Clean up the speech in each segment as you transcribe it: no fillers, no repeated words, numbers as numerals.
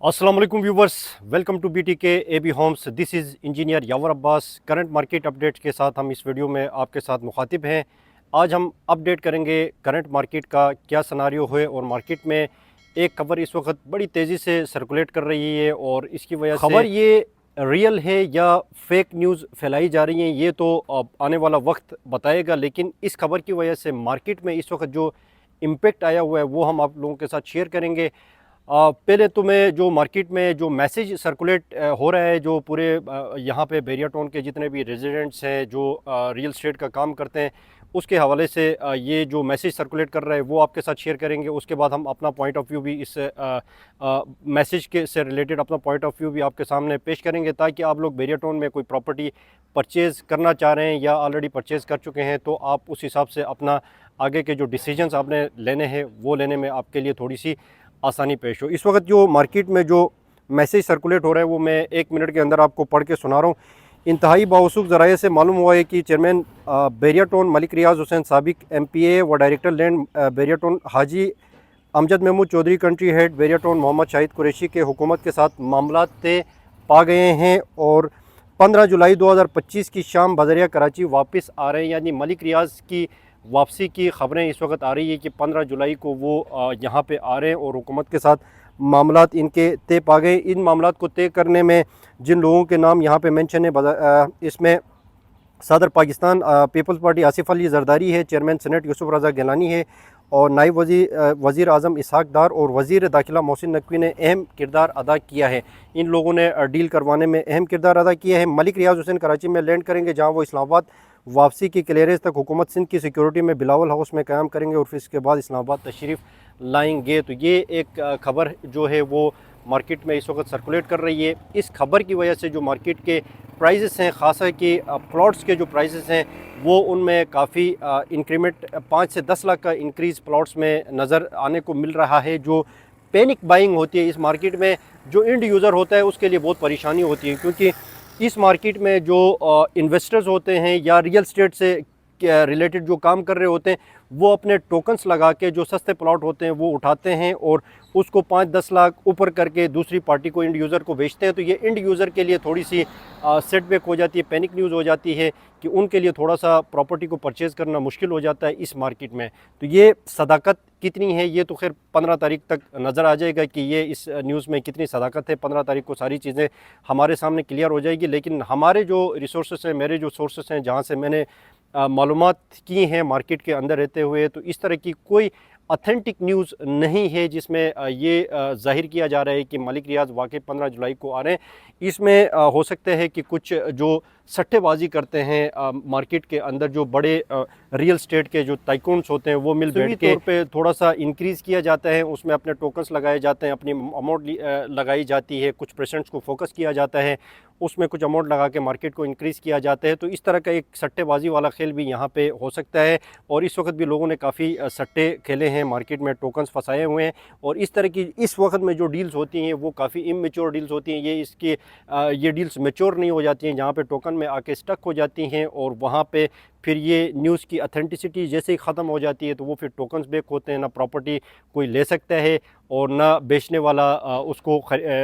अस्सलाम वालेकुम viewers, welcome to BTK AB homes. This is engineer Yawar Abbas. Current market updates के साथ हम इस वीडियो में आपके साथ मुखातिब हैं। आज हम अपडेट करेंगे करंट मार्केट का क्या सिनारियो है और मार्केट में एक खबर इस वक्त बड़ी तेज़ी से सर्कुलेट कर रही है और इसकी वजह से खबर ये रियल है या फेक न्यूज़ फैलाई जा रही हैं ये तो अब आने वाला वक्त बताएगा। लेकिन इस खबर की वजह से मार्केट में इस वक्त जो इम्पेक्ट आया हुआ है वो हम आप लोगों के साथ शेयर करेंगे। पहले तो मैं जो मार्केट में जो मैसेज सर्कुलेट हो रहा है, जो पूरे यहाँ पे बैरिया टाउन के जितने भी रेजिडेंट्स हैं जो रियल स्टेट का काम करते हैं उसके हवाले से ये जो मैसेज सर्कुलेट कर रहा है वो आपके साथ शेयर करेंगे। उसके बाद हम अपना पॉइंट ऑफ व्यू भी इस मैसेज के से रिलेटेड अपना पॉइंट ऑफ व्यू भी आपके सामने पेश करेंगे, ताकि आप लोग बैरिया टाउन में कोई प्रॉपर्टी परचेज़ करना चाह रहे हैं या ऑलरेडी परचेज़ कर चुके हैं तो आप उस हिसाब से अपना आगे के जो डिसीजंस आपने लेने हैं वो लेने में आपके लिए थोड़ी सी आसानी पेश हो। इस वक्त जो मार्केट में जो मैसेज सर्कुलेट हो रहा है वो मैं 1 मिनट के अंदर आपको पढ़ के सुना रहा हूँ। इंतहाई बावसूख ज़राए से मालूम हुआ है कि चेयरमैन बैरिया टाउन मलिक रियाज हुसैन साबिक MPA व director land Bahria Town Haji Amjad Mahmood Chaudhry country head Bahria Town Mohammad Shahid Qureshi के हुकूमत के साथ मामला तय पा गए हैं और 15 जुलाई 2025 की शाम बजरिया कराची वापस आ रहे हैं। यानी मलिक रियाज की वापसी की ख़बरें इस वक्त आ रही है कि 15 जुलाई को वो यहाँ पे आ रहे हैं और हुकूमत के साथ मामलात इनके तय पा गए। इन मामलात को तय करने में जिन लोगों के नाम यहाँ पे मेंशन है इसमें सदर पाकिस्तान पीपल्स पार्टी आसिफ अली जरदारी है, चेयरमैन सेनेट यूसुफ रज़ा गिलानी है और नायब वज़ीर आज़म इसहाक डार और वज़ीर दाखिला मोहसिन नकवी ने अहम किरदार अदा किया है। इन लोगों ने डील करवाने में अहम किरदार अदा किया है। मलिक रियाज हुसैन कराची में लैंड करेंगे जहाँ वो इस्लामाबाद वापसी की क्लियरेंस तक हुकूमत सिंध की सिक्योरिटी में बिलावल हाउस में क़याम करेंगे और फिर इसके बाद इस्लामाबाद तशरीफ़ लाएंगे। तो ये एक खबर जो है वो मार्केट में इस वक्त सर्कुलेट कर रही है। इस खबर की वजह से जो मार्केट के प्राइसेस हैं, ख़ासा कि प्लॉट्स के जो प्राइसेस हैं वो उनमें काफ़ी इंक्रीमेंट 5 से 10 लाख का इंक्रीज़ प्लॉट्स में नज़र आने को मिल रहा है। जो पैनिक बाइंग होती है इस मार्केट में, जो इंड यूज़र होता है उसके लिए बहुत परेशानी होती है, क्योंकि इस मार्केट में जो इन्वेस्टर्स होते हैं या रियल स्टेट से रिलेटेड जो काम कर रहे होते हैं वो अपने टोकन्स लगा के जो सस्ते प्लॉट होते हैं वो उठाते हैं और उसको 5-10 लाख ऊपर करके दूसरी पार्टी को, इंड यूज़र को बेचते हैं। तो ये इंड यूज़र के लिए थोड़ी सी सेटबैक हो जाती है, पैनिक न्यूज़ हो जाती है कि उनके लिए थोड़ा सा प्रॉपर्टी को परचेज़ करना मुश्किल हो जाता है इस मार्केट में। तो ये सदाकत कितनी है ये तो खैर 15 तारीख तक नज़र आ जाएगा कि ये इस न्यूज़ में कितनी सदाकत है। 15 तारीख को सारी चीज़ें हमारे सामने क्लियर हो जाएगी। लेकिन हमारे जो रिसोर्सेस हैं, मेरे जो सोर्सेस हैं, जहाँ से मैंने मालूमात की हैं मार्केट के अंदर रहते हुए, तो इस तरह की कोई ऑथेंटिक न्यूज़ नहीं है जिसमें ये ज़ाहिर किया जा रहा है कि मलिक रियाज वाकई 15 जुलाई को आ रहे हैं। इसमें हो सकता है कि कुछ जो सट्टेबाजी करते हैं मार्केट के अंदर, जो बड़े रियल स्टेट के जो टाइकून्स होते हैं वो मिल बैठ के तौर पे थोड़ा सा इंक्रीज़ किया जाता है, उसमें अपने टोकन्स लगाए जाते हैं, अपनी अमाउंट लगाई जाती है, कुछ परसेंट्स को फोकस किया जाता है, उसमें कुछ अमाउंट लगा के मार्केट को इंक्रीज़ किया जाता है। तो इस तरह का एक सट्टेबाजी वाला खेल भी यहाँ पे हो सकता है और इस वक्त भी लोगों ने काफ़ी सट्टे खेले हैं, मार्केट में टोकन्स फंसाए हुए हैं। और इस तरह की इस वक्त में जो डील्स होती हैं वो काफ़ी इमेच्योर डील्स होती हैं। ये डील्स मेच्योर नहीं हो जाती हैं, जहाँ पे टोकन में आके स्टक हो जाती हैं और वहाँ पे फिर ये न्यूज़ की अथेंटिसिटी जैसे ही ख़त्म हो जाती है तो वो फिर टोकन्स बैक होते हैं, ना प्रॉपर्टी कोई ले सकता है और ना बेचने वाला उसको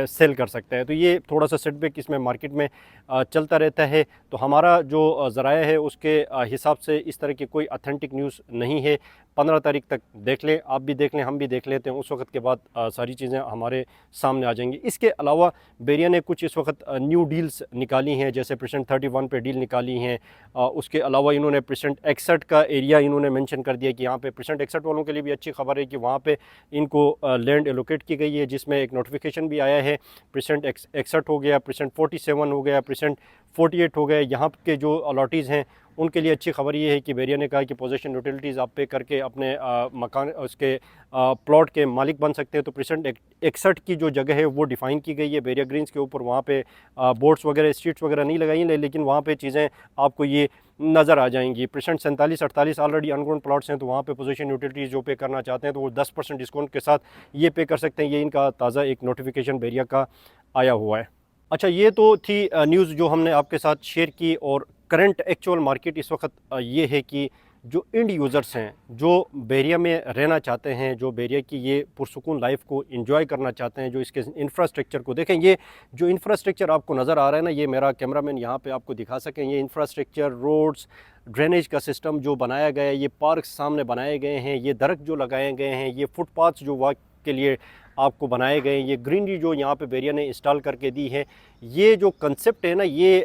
सेल कर सकता है। तो ये थोड़ा सा सेटबैक इसमें मार्केट में चलता रहता है। तो हमारा जो ज़राया है उसके हिसाब से इस तरह की कोई अथेंटिक न्यूज़ नहीं है। 15 तारीख तक देख लें, आप भी देख लें, हम भी देख लेते हैं, उस वक्त के बाद सारी चीज़ें हमारे सामने आ जाएंगी। इसके अलावा बैरिया ने कुछ इस वक्त न्यू डील्स निकाली हैं, जैसे परसेंट 31 पे डील निकाली हैं। उसके अलावा इन्होंने परसेंट 61 का एरिया इन्होंने मेंशन कर दिया कि यहाँ पे परसेंट 61 वालों के लिए भी अच्छी खबर है कि वहाँ पे इनको लैंड एलोकेट की गई है, जिसमें एक नोटिफिकेशन भी आया है। परसेंट 61 हो गया, परसेंट 47 हो गया, परसेंट 48 हो गए। यहाँ के जो अलॉटीज़ हैं उनके लिए अच्छी खबर ये है कि बैरिया ने कहा कि पोजेशन यूटिलिटीज़ आप पे करके अपने मकान उसके प्लॉट के मालिक बन सकते हैं। तो परसेंट 61 की जो जगह है वो डिफ़ाइन की गई है बैरिया ग्रीन्स के ऊपर। वहाँ पे बोर्ड्स वगैरह, स्ट्रीट्स वगैरह नहीं लगाई हैं, लेकिन वहाँ पे चीज़ें आपको ये नज़र आ जाएंगी। परसेंट 47-48 ऑलरेडी अनग्राउंड प्लॉट्स हैं, तो वहाँ पे पोजीशन यूटिलिटीज़ जो पे करना चाहते हैं तो वो 10% डिस्काउंट के साथ ये पे कर सकते हैं। ये इनका ताज़ा एक नोटिफिकेशन बैरिया का आया हुआ है। अच्छा, ये तो थी न्यूज़ जो हमने आपके साथ शेयर की। और करंट एक्चुअल मार्केट इस वक्त ये है कि जो इंड यूज़र्स हैं, जो बहरिया में रहना चाहते हैं, जो बहरिया की ये पुरसुकून लाइफ को एंजॉय करना चाहते हैं, जो इसके इंफ्रास्ट्रक्चर को देखें, ये जो इंफ्रास्ट्रक्चर आपको नज़र आ रहा है ना, ये मेरा कैमरामैन यहाँ पे आपको दिखा सकें, ये इंफ्रास्ट्रक्चर, रोड्स, ड्रेनेज का सिस्टम जो बनाया गया है, ये पार्क सामने बनाए गए हैं, ये दरख्त जो लगाए गए हैं, ये फुटपाथ्स जो वॉक के लिए आपको बनाए गए हैं, ये ग्रीनरी जो यहाँ पे बहरिया ने इंस्टॉल करके दी है, ये जो कंसेप्ट है ना, ये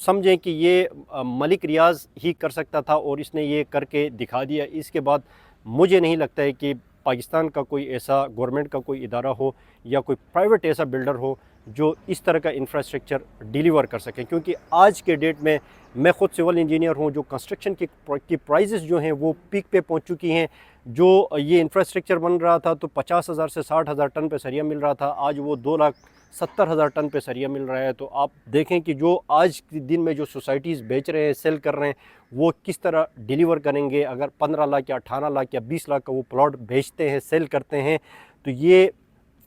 समझें कि ये मलिक रियाज़ ही कर सकता था और इसने ये करके दिखा दिया। इसके बाद मुझे नहीं लगता है कि पाकिस्तान का कोई ऐसा गवर्नमेंट का कोई इदारा हो या कोई प्राइवेट ऐसा बिल्डर हो जो इस तरह का इंफ्रास्ट्रक्चर डिलीवर कर सके, क्योंकि आज के डेट में मैं ख़ुद सिविल इंजीनियर हूँ, जो कंस्ट्रक्शन की प्राइसेस जो हैं वो पीक पे पहुँच चुकी हैं। जो ये इंफ्रास्ट्रक्चर बन रहा था तो 50,000 से 60,000 टन पे सरिया मिल रहा था, आज वो 2,70,000 टन पे सरिया मिल रहा है। तो आप देखें कि जो आज के दिन में जो सोसाइटीज़ बेच रहे हैं, सेल कर रहे हैं, वो किस तरह डिलीवर करेंगे। अगर 15 लाख या 18 लाख या 20 लाख का वो प्लॉट बेचते हैं, सेल करते हैं, तो ये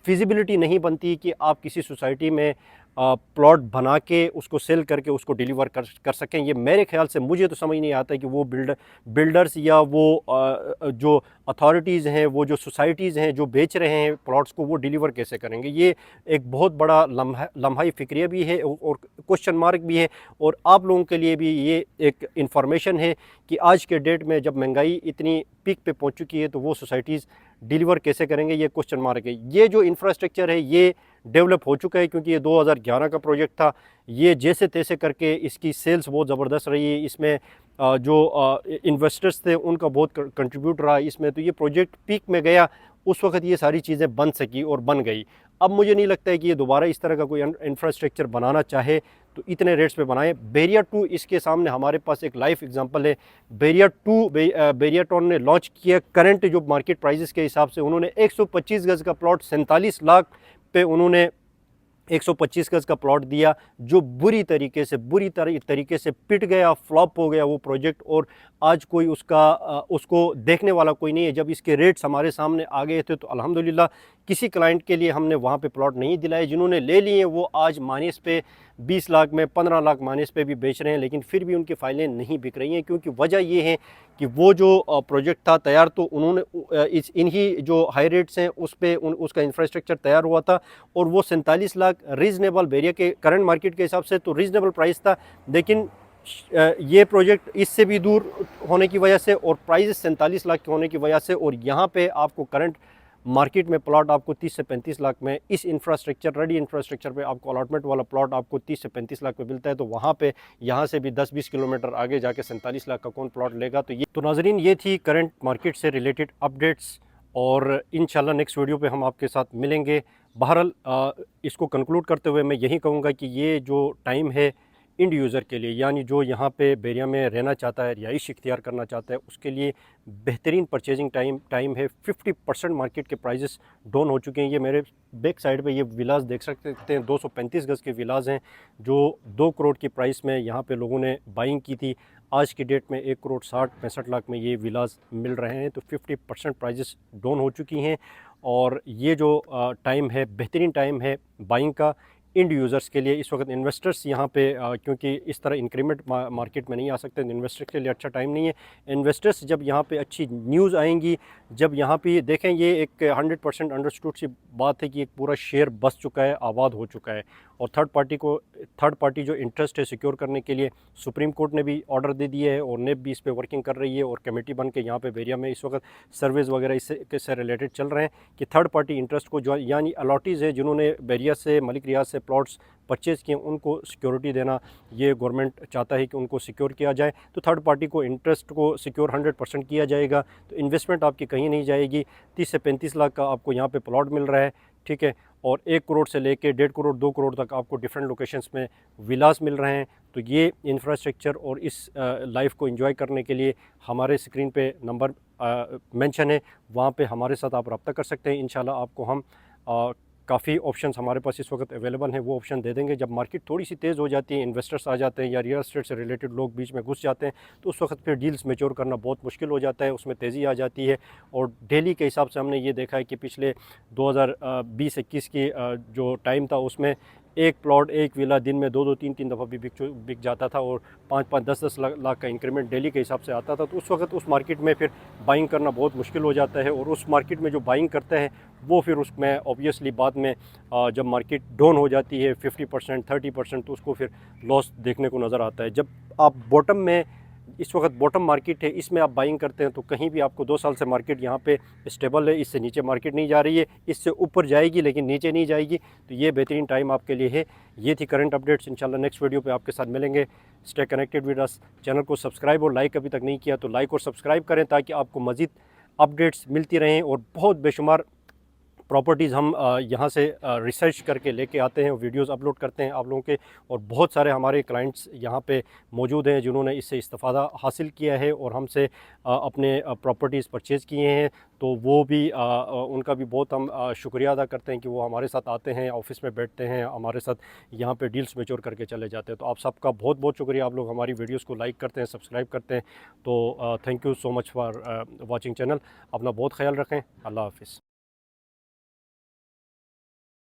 फिजिबिलिटी नहीं बनती कि आप किसी सोसाइटी में प्लॉट बना के उसको सेल करके उसको डिलीवर कर सकें। ये मेरे ख्याल से, मुझे तो समझ नहीं आता कि वो बिल्डर्स या वो जो अथॉरिटीज़ हैं, वो जो सोसाइटीज़ हैं जो बेच रहे हैं प्लॉट्स को, वो डिलीवर कैसे करेंगे। ये एक बहुत बड़ा लम्हा फ़िक्रिया भी है और क्वेश्चन मार्क भी है। और आप लोगों के लिए भी ये एक इंफॉर्मेशन है कि आज के डेट में जब महंगाई इतनी पीक पे पहुंच चुकी है तो वो सोसाइटीज़ डिलीवर कैसे करेंगे, ये क्वेश्चन मार्क है। ये जो इंफ्रास्ट्रक्चर है ये डेवलप हो चुका है, क्योंकि ये 2011 का प्रोजेक्ट था। ये जैसे तैसे करके इसकी सेल्स बहुत ज़बरदस्त रही है। इसमें जो इन्वेस्टर्स थे उनका बहुत कंट्रीब्यूट रहा इसमें। तो ये प्रोजेक्ट पीक में गया, उस वक्त ये सारी चीज़ें बन सकी और बन गई। अब मुझे नहीं लगता है कि ये दोबारा इस तरह का कोई इंफ्रास्ट्रक्चर बनाना चाहे तो इतने रेट्स पे बनाए। बहरिया 2 इसके सामने हमारे पास एक लाइव एग्जांपल है। बहरिया टाउन ने लॉन्च किया, करंट जो मार्केट प्राइसेस के हिसाब से उन्होंने 125 गज़ का प्लॉट 47 लाख पे उन्होंने 125 गज़ का प्लॉट दिया, जो बुरी तरीके से पिट गया, फ्लॉप हो गया वो प्रोजेक्ट। और आज कोई उसको देखने वाला कोई नहीं है। जब इसके रेट्स हमारे सामने आ गए थे तो अल्हम्दुलिल्लाह किसी क्लाइंट के लिए हमने वहाँ पे प्लॉट नहीं दिलाए। जिन्होंने ले लिए वो आज माइनस पे 20 लाख में 15 लाख माइनस पे भी बेच रहे हैं, लेकिन फिर भी उनकी फाइलें नहीं बिक रही हैं। क्योंकि वजह ये है कि वो जो प्रोजेक्ट था तैयार, तो उन्होंने इन्हीं जो हाई रेट्स हैं उस पर उसका इंफ्रास्ट्रक्चर तैयार हुआ था और वो 47 लाख रीज़नेबल, बहरिया के करंट मार्केट के हिसाब से तो रीज़नेबल प्राइस था। लेकिन ये प्रोजेक्ट इससे भी दूर होने की वजह से और प्राइस 47 लाख के होने की वजह से, और यहाँ पे आपको करंट मार्केट में प्लॉट आपको 30 से 35 लाख में, इस इंफ्रास्ट्रक्चर रेडी इंफ्रास्ट्रक्चर पे आपको अलॉटमेंट वाला प्लॉट आपको 30 से 35 लाख पे मिलता है। तो वहाँ पे यहाँ से भी 10-20 किलोमीटर आगे जाके 47 लाख का कौन प्लॉट लेगा। तो नाजरीन, ये थी करंट मार्केट से रिलेटेड अपडेट्स और इंशाल्लाह नेक्स्ट वीडियो पे हम आपके साथ मिलेंगे। बहरहाल इसको कंक्लूड करते हुए मैं यही कहूँगा कि ये जो टाइम है इंड यूज़र के लिए, यानी जो यहाँ पे बहरिया में रहना चाहता है, रिहाइश इख्तियार करना चाहता है, उसके लिए बेहतरीन परचेजिंग टाइम है। 50% मार्केट के प्राइसेस डाउन हो चुके हैं। ये मेरे बैक साइड पे ये विलास देख सकते हैं, 235 गज़ के विलास हैं जो 2 करोड़ की प्राइस में यहाँ पे लोगों ने बाइंग की थी। आज की डेट में 1 करोड़ 60-65 लाख में ये विलास मिल रहे हैं। तो 50% प्राइसेस डाउन हो चुकी हैं और ये जो टाइम है, बेहतरीन टाइम है बाइंग का इंड यूज़र्स के लिए। इस वक्त इन्वेस्टर्स यहाँ पे क्योंकि इस तरह इंक्रीमेंट मार्केट में नहीं आ सकते, इन्वेस्टर्स के लिए अच्छा टाइम नहीं है। इन्वेस्टर्स जब यहाँ पे अच्छी न्यूज़ आएंगी, जब यहाँ पे देखें, ये एक 100% अंडरस्टूड सी बात है कि एक पूरा शेयर बस चुका है, आबाद हो चुका है। और थर्ड पार्टी जो इंटरेस्ट है सिक्योर करने के लिए सुप्रीम कोर्ट ने भी ऑर्डर दे दिए है और नेब भी इस पर वर्किंग कर रही है और कमेटी बन के यहाँ पे बहरिया में इस वक्त सर्वेज़ वगैरह इससे रिलेटेड चल रहे हैं कि थर्ड पार्टी इंटरेस्ट को जो यानी अलॉटीज़ है जिन्होंने बहरिया से, मलिक रियाज से प्लॉट्स परचेज़ किए, उनको सिक्योरिटी देना ये गवर्नमेंट चाहता है कि उनको सिक्योर किया जाए। तो थर्ड पार्टी को इंटरेस्ट को सिक्योर 100% किया जाएगा, तो इन्वेस्टमेंट आपकी कहीं नहीं जाएगी। 30 से 35 लाख का आपको यहाँ पे प्लॉट मिल रहा है, ठीक है, और 1 करोड़ से लेके 1.5 करोड़ 2 करोड़ तक आपको डिफरेंट लोकेशंस में विलास मिल रहे हैं। तो ये इंफ्रास्ट्रक्चर और इस लाइफ को एंजॉय करने के लिए हमारे स्क्रीन पे नंबर मेंशन है, वहाँ पे हमारे साथ आप रब्ता कर सकते हैं। इंशाल्लाह आपको हम काफ़ी ऑप्शंस हमारे पास इस वक्त अवेलेबल हैं, वो ऑप्शन दे देंगे। जब मार्केट थोड़ी सी तेज़ हो जाती है, इन्वेस्टर्स आ जाते हैं या रियल एस्टेट से रिलेटेड लोग बीच में घुस जाते हैं, तो उस वक्त फिर डील्स मैच्योर करना बहुत मुश्किल हो जाता है, उसमें तेज़ी आ जाती है। और डेली के हिसाब से हमने ये देखा है कि पिछले 2020-21 की जो टाइम था उसमें एक प्लॉट एक विला दिन में 2-2 3-3 दफ़ा भी बिक जाता था और 5-5 10-10 लाख का इंक्रीमेंट डेली के हिसाब से आता था। तो उस वक्त उस मार्केट में फिर बाइंग करना बहुत मुश्किल हो जाता है और उस मार्केट में जो बाइंग करते हैं वो फिर उसमें ऑब्वियसली बाद में जब मार्केट डाउन हो जाती है 50% 30%, तो उसको फिर लॉस देखने को नज़र आता है। जब आप बॉटम में, इस वक्त बॉटम मार्केट है, इसमें आप बाइंग करते हैं तो कहीं भी आपको 2 साल से मार्केट यहाँ पे स्टेबल है, इससे नीचे मार्केट नहीं जा रही है, इससे ऊपर जाएगी लेकिन नीचे नहीं जाएगी। तो ये बेहतरीन टाइम आपके लिए है। ये थी करंट अपडेट्स। इंशाल्लाह नेक्स्ट वीडियो पे आपके साथ मिलेंगे। Stay connected with us. Channel को सब्सक्राइब और लाइक अभी तक नहीं किया तो लाइक और सब्सक्राइब करें ताकि आपको मज़ीद अपडेट्स मिलती रहें। और बहुत बेशुमार प्रॉपर्टीज़ हम यहाँ से रिसर्च करके लेके आते हैं, वीडियोस अपलोड करते हैं आप लोगों के। और बहुत सारे हमारे क्लाइंट्स यहाँ पे मौजूद हैं जिन्होंने इससे इस्तेफ़ादा हासिल किया है और हमसे अपने प्रॉपर्टीज़ परचेज़ किए हैं। तो वो भी उनका भी बहुत हम शुक्रिया अदा करते हैं कि वो हमारे साथ आते हैं, ऑफ़िस में बैठते हैं, हमारे साथ यहाँ पे डील्स मैच्योर करके चले जाते हैं। तो आप सबका बहुत बहुत शुक्रिया। आप लोग हमारी वीडियोज़ को लाइक करते हैं, सब्सक्राइब करते हैं। तो thank you so much for watching channel. अपना बहुत ख्याल रखें। अल्लाह हाफ़िज़।